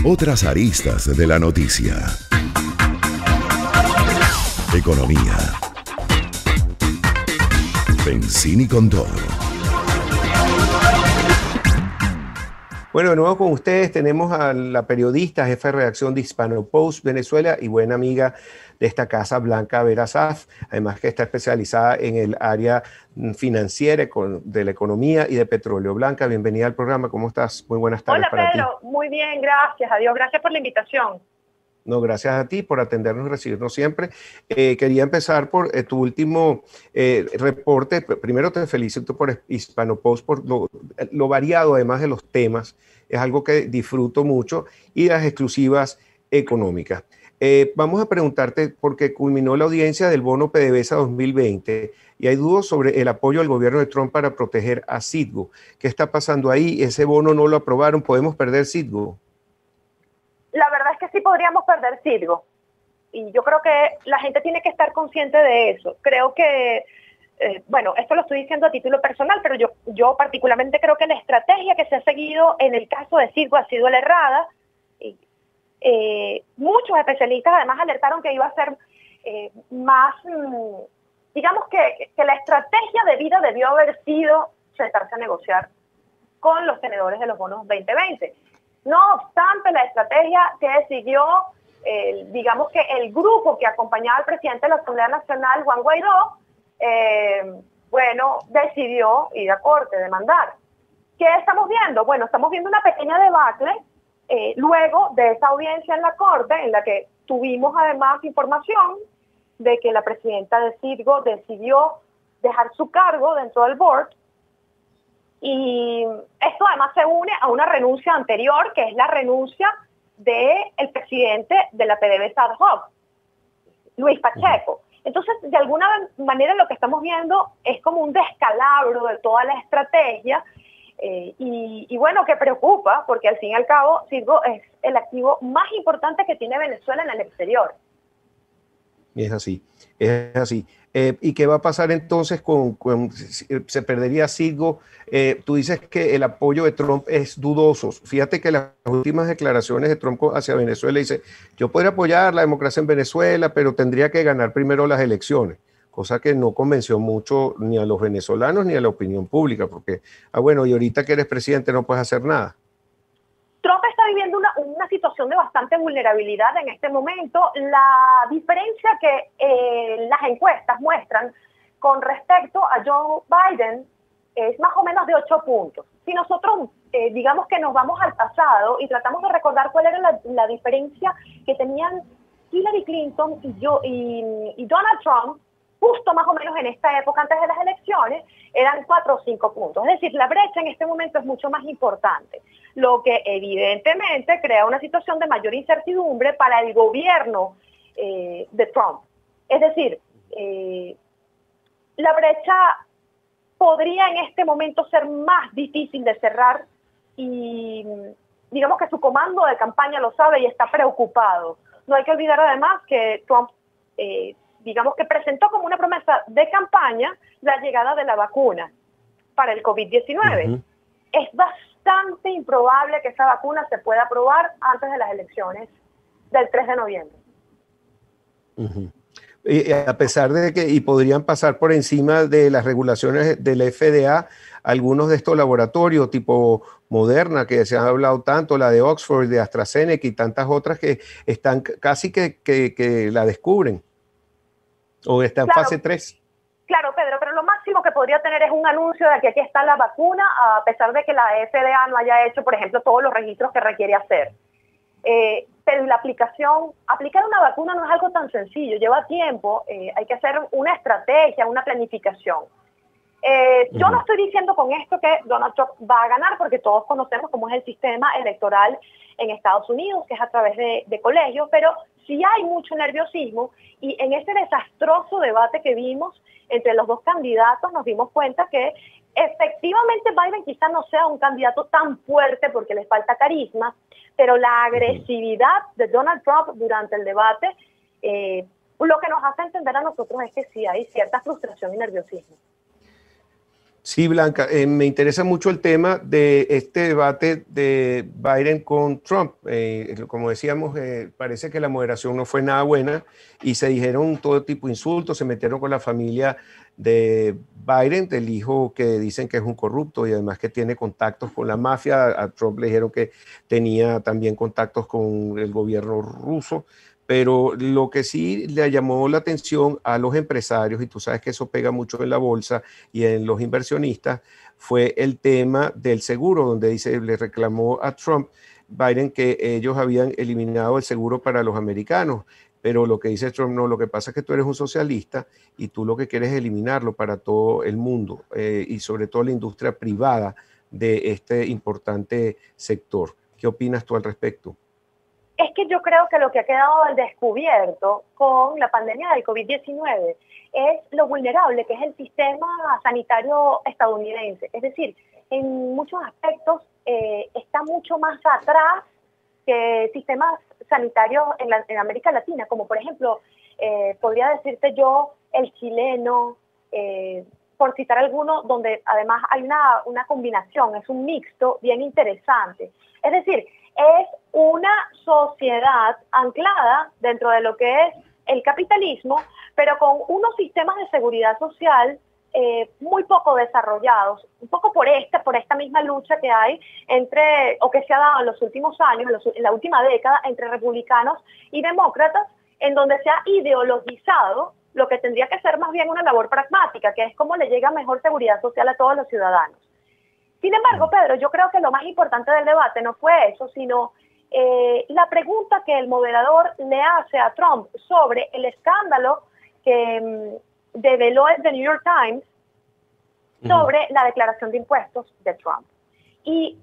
Otras aristas de la noticia. Economía. Benzini con todo. Bueno, de nuevo con ustedes tenemos a la periodista, jefa de redacción de Hispano Post Venezuela y buena amiga de esta casa, Blanca Vera Asaf, además que está especializada en el área financiera, de la economía y de petróleo. Blanca, bienvenida al programa, ¿cómo estás? Muy buenas tardes. Hola, para ti. Pedro, muy bien, gracias a Dios, gracias por la invitación. No, gracias a ti por atendernos y recibirnos siempre. Quería empezar por tu último reporte. Primero te felicito por Hispano Post, por lo variado además de los temas. Es algo que disfruto mucho y las exclusivas económicas. Vamos a preguntarte, porque culminó la audiencia del bono PDVSA 2020 y hay dudas sobre el apoyo al gobierno de Trump para proteger a Citgo. ¿Qué está pasando ahí? Ese bono no lo aprobaron. ¿Podemos perder Citgo? La verdad es que sí podríamos perder Citgo. Y yo creo que la gente tiene que estar consciente de eso. Creo que, bueno, esto lo estoy diciendo a título personal, pero yo particularmente creo que la estrategia que se ha seguido en el caso de Citgo ha sido la errada. Muchos especialistas además alertaron que iba a ser más, digamos que la estrategia debió haber sido sentarse a negociar con los tenedores de los bonos 2020. No obstante, la estrategia que siguió, digamos que el grupo que acompañaba al presidente de la Asamblea Nacional, Juan Guaidó, bueno, decidió ir a corte, demandar. ¿Qué estamos viendo? Bueno, estamos viendo una pequeña debacle luego de esa audiencia en la corte, en la que tuvimos además información de que la presidenta de Citgo decidió dejar su cargo dentro del board. Y esto además se une a una renuncia anterior, que es la renuncia del presidente de la PDVSA ad hoc, Luis Pacheco. Entonces, de alguna manera lo que estamos viendo es como un descalabro de toda la estrategia y bueno, que preocupa, porque al fin y al cabo Citgo es el activo más importante que tiene Venezuela en el exterior. Es así, es así. ¿Y qué va a pasar entonces se perdería Citgo? Tú dices que el apoyo de Trump es dudoso. Fíjate que las últimas declaraciones de Trump hacia Venezuela dice, yo podría apoyar la democracia en Venezuela, pero tendría que ganar primero las elecciones, cosa que no convenció mucho ni a los venezolanos ni a la opinión pública, porque, bueno, y ahorita que eres presidente no puedes hacer nada. Trump está viviendo una situación de bastante vulnerabilidad en este momento. La diferencia que las encuestas muestran con respecto a Joe Biden es más o menos de 8 puntos. Si nosotros digamos que nos vamos al pasado y tratamos de recordar cuál era la diferencia que tenían Hillary Clinton y Donald Trump, justo más o menos en esta época antes de las elecciones, eran 4 o 5 puntos. Es decir, la brecha en este momento es mucho más importante, lo que evidentemente crea una situación de mayor incertidumbre para el gobierno de Trump. Es decir, la brecha podría en este momento ser más difícil de cerrar y digamos que su comando de campaña lo sabe y está preocupado. No hay que olvidar además que Trump digamos que presentó como una promesa de campaña la llegada de la vacuna para el COVID-19. Es bastante improbable que esa vacuna se pueda aprobar antes de las elecciones del 3 de noviembre. Y a pesar de que podrían pasar por encima de las regulaciones del FDA, algunos de estos laboratorios tipo Moderna, que se han hablado tanto, la de Oxford, de AstraZeneca y tantas otras que están casi que la descubren. ¿O está en fase 3? Claro, Pedro, pero lo máximo que podría tener es un anuncio de que aquí está la vacuna, a pesar de que la FDA no haya hecho, por ejemplo, todos los registros que requiere hacer. Pero la aplicar una vacuna no es algo tan sencillo, lleva tiempo, hay que hacer una estrategia, una planificación. Yo no estoy diciendo con esto que Donald Trump va a ganar, porque todos conocemos cómo es el sistema electoral en Estados Unidos, que es a través de colegios, pero sí hay mucho nerviosismo y en ese desastroso debate que vimos entre los dos candidatos nos dimos cuenta que efectivamente Biden quizá no sea un candidato tan fuerte porque le falta carisma, pero la agresividad de Donald Trump durante el debate lo que nos hace entender a nosotros es que sí hay cierta frustración y nerviosismo. Sí, Blanca, me interesa mucho el tema de este debate de Biden con Trump. Como decíamos, parece que la moderación no fue nada buena y se dijeron todo tipo de insultos, se metieron con la familia de Biden, del hijo que dicen que es un corrupto y además que tiene contactos con la mafia. A Trump le dijeron que tenía también contactos con el gobierno ruso. Pero lo que sí le llamó la atención a los empresarios, y tú sabes que eso pega mucho en la bolsa y en los inversionistas, fue el tema del seguro, donde dice, le reclamó a Trump, Biden, que ellos habían eliminado el seguro para los americanos. Pero lo que dice Trump, no, lo que pasa es que tú eres un socialista y tú lo que quieres es eliminarlo para todo el mundo y sobre todo la industria privada de este importante sector. ¿Qué opinas tú al respecto? Es que yo creo que lo que ha quedado al descubierto con la pandemia del COVID-19 es lo vulnerable que es el sistema sanitario estadounidense. Es decir, en muchos aspectos está mucho más atrás que sistemas sanitarios en América Latina, como por ejemplo, podría decirte yo, el chileno, por citar alguno, donde además hay una combinación, es un mixto bien interesante. Es decir, es una sociedad anclada dentro de lo que es el capitalismo, pero con unos sistemas de seguridad social muy poco desarrollados, un poco por esta misma lucha que hay entre, o que se ha dado en los últimos años, en la última década, entre republicanos y demócratas, en donde se ha ideologizado lo que tendría que ser más bien una labor pragmática, que es cómo le llega mejor seguridad social a todos los ciudadanos. Sin embargo, Pedro, yo creo que lo más importante del debate no fue eso, sino la pregunta que el moderador le hace a Trump sobre el escándalo que develó el The New York Times sobre la declaración de impuestos de Trump. Y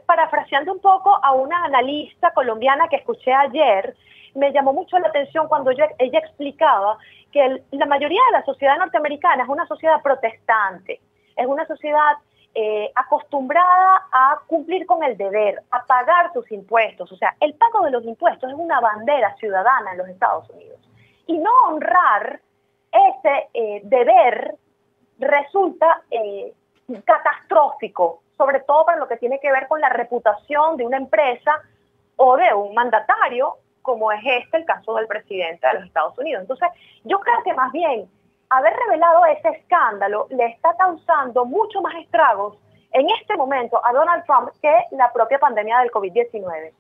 parafraseando un poco a una analista colombiana que escuché ayer, me llamó mucho la atención cuando ella explicaba que la mayoría de la sociedad norteamericana es una sociedad protestante, es una sociedad acostumbrada a cumplir con el deber, a pagar sus impuestos. O sea, el pago de los impuestos es una bandera ciudadana en los Estados Unidos. Y no honrar ese deber resulta catastrófico, sobre todo para lo que tiene que ver con la reputación de una empresa o de un mandatario, como es el caso del presidente de los Estados Unidos. Entonces, yo creo que más bien haber revelado ese escándalo le está causando mucho más estragos en este momento a Donald Trump que la propia pandemia del COVID-19.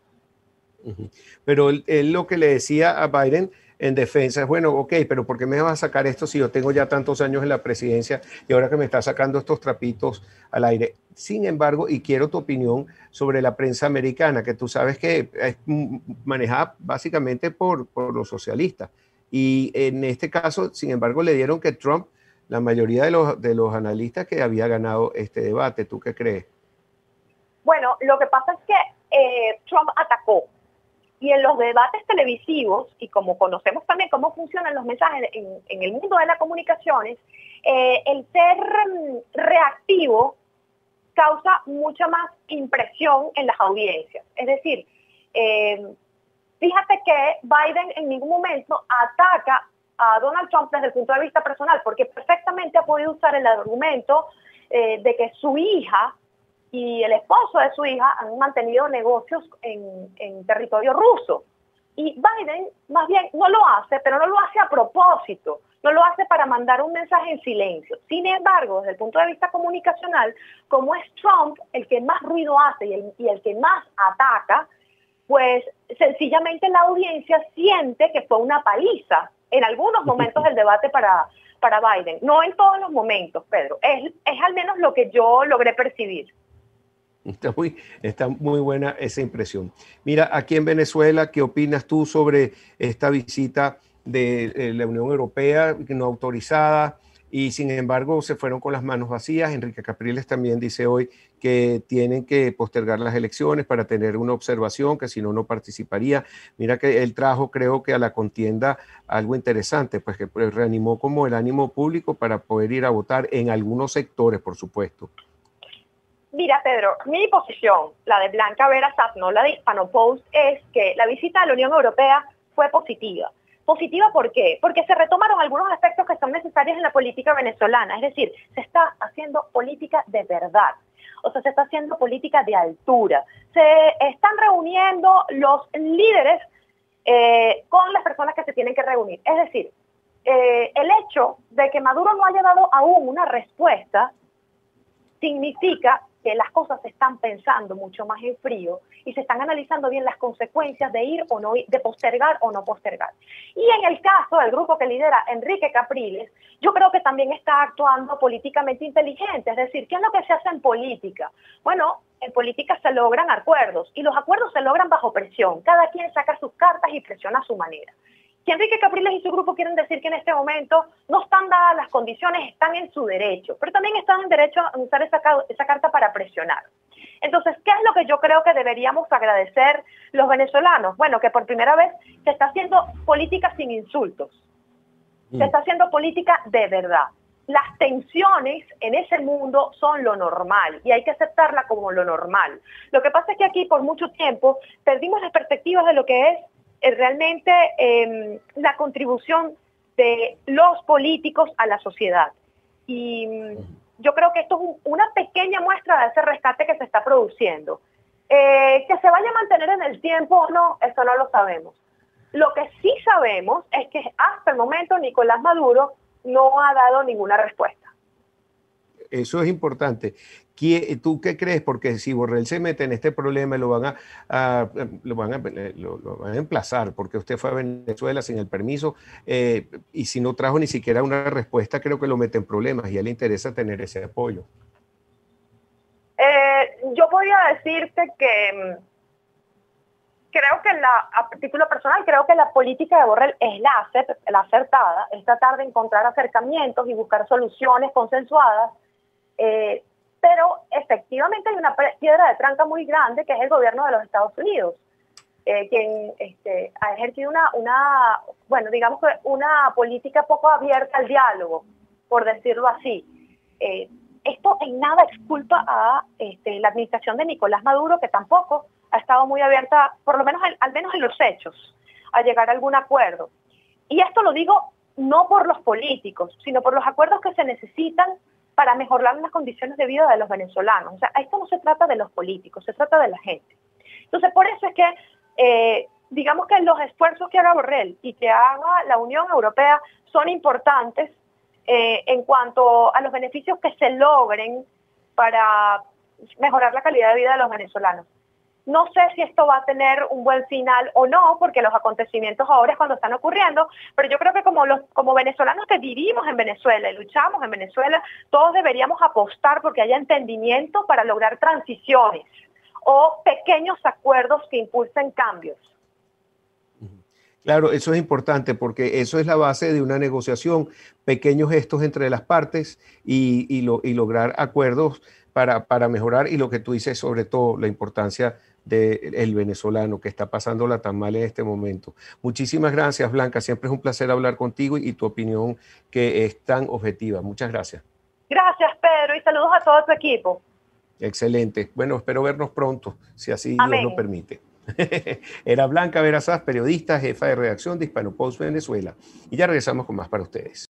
Pero él lo que le decía a Biden en defensa es, bueno, ok, pero ¿por qué me vas a sacar esto si yo tengo ya tantos años en la presidencia y ahora que me está sacando estos trapitos al aire? Sin embargo, y quiero tu opinión sobre la prensa americana, que tú sabes que es manejada básicamente por los socialistas. Y en este caso, sin embargo, le dieron que Trump, la mayoría de los analistas, que había ganado este debate. ¿Tú qué crees? Bueno, lo que pasa es que Trump atacó. Y en los debates televisivos, y como conocemos también cómo funcionan los mensajes en el mundo de las comunicaciones, el ser reactivo causa mucha más impresión en las audiencias. Es decir, fíjate que Biden en ningún momento ataca a Donald Trump desde el punto de vista personal, porque perfectamente ha podido usar el argumento de que su hija y el esposo de su hija han mantenido negocios en territorio ruso. Y Biden más bien no lo hace, pero no lo hace a propósito, no lo hace para mandar un mensaje en silencio. Sin embargo, desde el punto de vista comunicacional, como es Trump el que más ruido hace y el que más ataca, pues sencillamente la audiencia siente que fue una paliza en algunos momentos del debate para Biden. No en todos los momentos, Pedro. Es al menos lo que yo logré percibir. Está muy buena esa impresión. Mira, aquí en Venezuela, ¿qué opinas tú sobre esta visita de la Unión Europea no autorizada? Y sin embargo se fueron con las manos vacías. Enrique Capriles también dice hoy que tienen que postergar las elecciones para tener una observación, que si no, no participaría. Mira que él trajo, creo que a la contienda algo interesante, pues que reanimó como el ánimo público para poder ir a votar en algunos sectores, por supuesto. Mira, Pedro, mi posición, la de Blanca Vera Sass, no la de Hispano Post, es que la visita a la Unión Europea fue positiva. Positiva, ¿por qué? Porque se retomaron algunos aspectos que son necesarios en la política venezolana, es decir, se está haciendo política de verdad, o sea, se está haciendo política de altura, se están reuniendo los líderes con las personas que se tienen que reunir, es decir, el hecho de que Maduro no haya dado aún una respuesta significa que las cosas se están pensando mucho más en frío y se están analizando bien las consecuencias de ir o no ir, de postergar o no postergar. Y en el caso del grupo que lidera Enrique Capriles, yo creo que también está actuando políticamente inteligente, es decir, ¿qué es lo que se hace en política? Bueno, en política se logran acuerdos y los acuerdos se logran bajo presión, cada quien saca sus cartas y presiona a su manera. Si Enrique Capriles y su grupo quieren decir que en este momento no están dadas las condiciones, están en su derecho, pero también están en derecho a usar esa carta para presionar. Entonces, ¿qué es lo que yo creo que deberíamos agradecer los venezolanos? Bueno, que por primera vez se está haciendo política sin insultos, se está haciendo política de verdad. Las tensiones en ese mundo son lo normal y hay que aceptarla como lo normal. Lo que pasa es que aquí por mucho tiempo perdimos las perspectivas de lo que es realmente la contribución de los políticos a la sociedad. Y yo creo que esto es una pequeña muestra de ese rescate que se está produciendo. Que se vaya a mantener en el tiempo o no, eso no lo sabemos. Lo que sí sabemos es que hasta el momento Nicolás Maduro no ha dado ninguna respuesta. Eso es importante. ¿Tú qué crees? Porque si Borrell se mete en este problema, lo van a emplazar, porque usted fue a Venezuela sin el permiso, y si no trajo ni siquiera una respuesta, creo que lo mete en problemas y a él le interesa tener ese apoyo. Yo podría decirte que creo que a título personal, creo que la política de Borrell es la acertada, es tratar de encontrar acercamientos y buscar soluciones consensuadas, pero efectivamente hay una piedra de tranca muy grande que es el gobierno de los Estados Unidos, quien ha ejercido bueno, digamos que una política poco abierta al diálogo, por decirlo así. Esto en nada exculpa a la administración de Nicolás Maduro, que tampoco ha estado muy abierta, por lo menos al menos en los hechos, a llegar a algún acuerdo. Y esto lo digo no por los políticos, sino por los acuerdos que se necesitan para mejorar las condiciones de vida de los venezolanos. O sea, esto no se trata de los políticos, se trata de la gente. Entonces, por eso es que, digamos que los esfuerzos que haga Borrell y que haga la Unión Europea son importantes en cuanto a los beneficios que se logren para mejorar la calidad de vida de los venezolanos. No sé si esto va a tener un buen final o no, porque los acontecimientos ahora es cuando están ocurriendo, pero yo creo que como venezolanos que vivimos en Venezuela y luchamos en Venezuela, todos deberíamos apostar porque haya entendimiento para lograr transiciones o pequeños acuerdos que impulsen cambios. Claro, eso es importante porque eso es la base de una negociación, pequeños gestos entre las partes y lograr acuerdos para mejorar, y lo que tú dices, sobre todo la importancia del venezolano que está pasándola tan mal en este momento. Muchísimas gracias, Blanca. Siempre es un placer hablar contigo y tu opinión que es tan objetiva. Muchas gracias. Gracias, Pedro, y saludos a todo tu equipo. Excelente. Bueno, espero vernos pronto, si así Amén. Dios lo permite. Era Blanca Verazás, periodista, jefa de redacción de Hispano Post Venezuela. Y ya regresamos con más para ustedes.